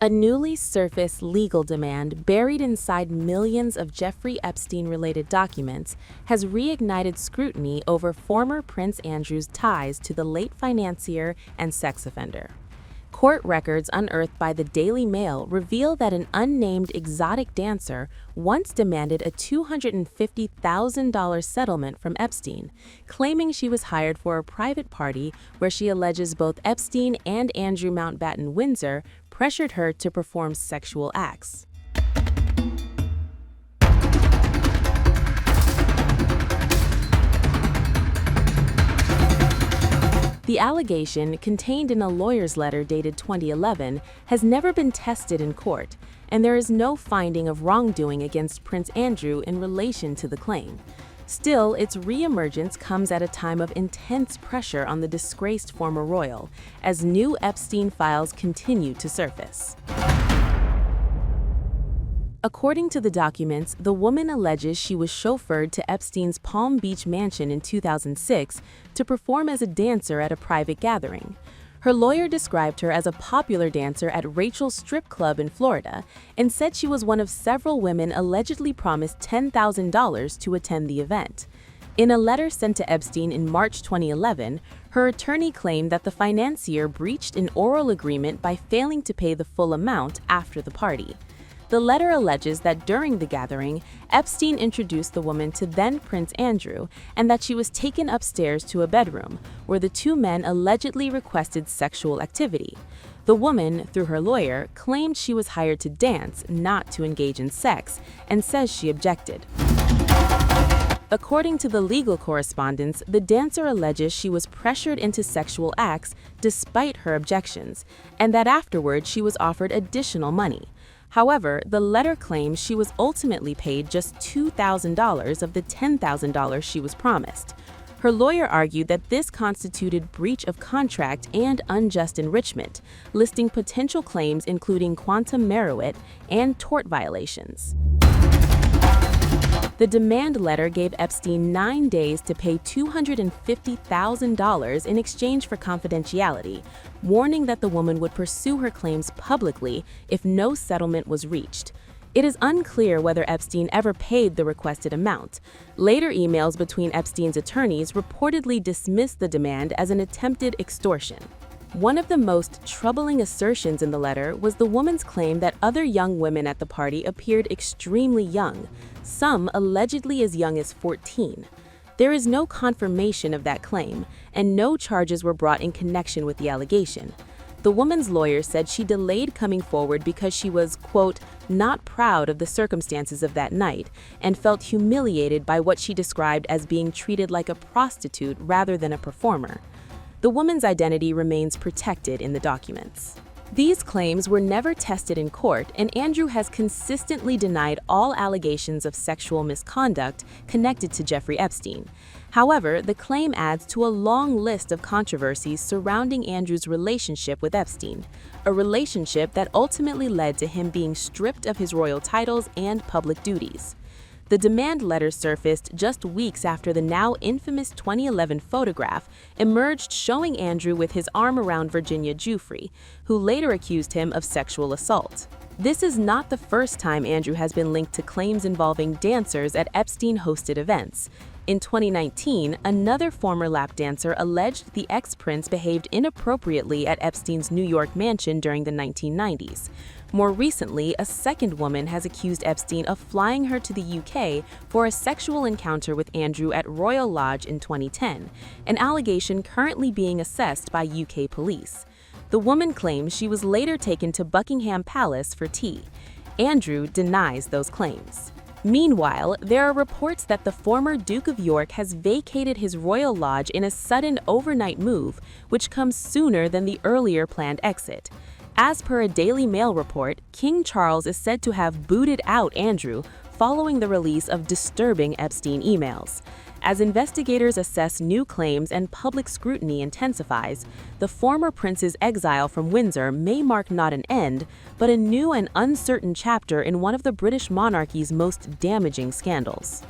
A newly surfaced legal demand buried inside millions of Jeffrey Epstein-related documents has reignited scrutiny over former Prince Andrew's ties to the late financier and sex offender. Court records unearthed by the Daily Mail reveal that an unnamed exotic dancer once demanded a $250,000 settlement from Epstein, claiming she was hired for a private party where she alleges both Epstein and Andrew Mountbatten-Windsor pressured her to perform sexual acts. The allegation, contained in a lawyer's letter dated 2011, has never been tested in court, and there is no finding of wrongdoing against Prince Andrew in relation to the claim. Still, its reemergence comes at a time of intense pressure on the disgraced former royal, as new Epstein files continue to surface. According to the documents, the woman alleges she was chauffeured to Epstein's Palm Beach mansion in 2006 to perform as a dancer at a private gathering. Her lawyer described her as a popular dancer at Rachel's Strip Club in Florida and said she was one of several women allegedly promised $10,000 to attend the event. In a letter sent to Epstein in March 2011, her attorney claimed that the financier breached an oral agreement by failing to pay the full amount after the party. The letter alleges that during the gathering, Epstein introduced the woman to then Prince Andrew and that she was taken upstairs to a bedroom, where the two men allegedly requested sexual activity. The woman, through her lawyer, claimed she was hired to dance, not to engage in sex, and says she objected. According to the legal correspondence, the dancer alleges she was pressured into sexual acts despite her objections, and that afterward she was offered additional money. However, the letter claims she was ultimately paid just $2,000 of the $10,000 she was promised. Her lawyer argued that this constituted breach of contract and unjust enrichment, listing potential claims including quantum meruit and tort violations. The demand letter gave Epstein 9 days to pay $250,000 in exchange for confidentiality, warning that the woman would pursue her claims publicly if no settlement was reached. It is unclear whether Epstein ever paid the requested amount. Later emails between Epstein's attorneys reportedly dismissed the demand as an attempted extortion. One of the most troubling assertions in the letter was the woman's claim that other young women at the party appeared extremely young, some allegedly as young as 14. There is no confirmation of that claim, and no charges were brought in connection with the allegation. The woman's lawyer said she delayed coming forward because she was, quote, not proud of the circumstances of that night and felt humiliated by what she described as being treated like a prostitute rather than a performer. The woman's identity remains protected in the documents. These claims were never tested in court, and Andrew has consistently denied all allegations of sexual misconduct connected to Jeffrey Epstein. However, the claim adds to a long list of controversies surrounding Andrew's relationship with Epstein, a relationship that ultimately led to him being stripped of his royal titles and public duties. The demand letter surfaced just weeks after the now infamous 2011 photograph emerged showing Andrew with his arm around Virginia Giuffre, who later accused him of sexual assault. This is not the first time Andrew has been linked to claims involving dancers at Epstein-hosted events. In 2019, another former lap dancer alleged the ex-prince behaved inappropriately at Epstein's New York mansion during the 1990s. More recently, a second woman has accused Epstein of flying her to the UK for a sexual encounter with Andrew at Royal Lodge in 2010, an allegation currently being assessed by UK police. The woman claims she was later taken to Buckingham Palace for tea. Andrew denies those claims. Meanwhile, there are reports that the former Duke of York has vacated his royal lodge in a sudden overnight move, which comes sooner than the earlier planned exit. As per a Daily Mail report, King Charles is said to have booted out Andrew following the release of disturbing Epstein emails. As investigators assess new claims and public scrutiny intensifies, the former prince's exile from Windsor may mark not an end, but a new and uncertain chapter in one of the British monarchy's most damaging scandals.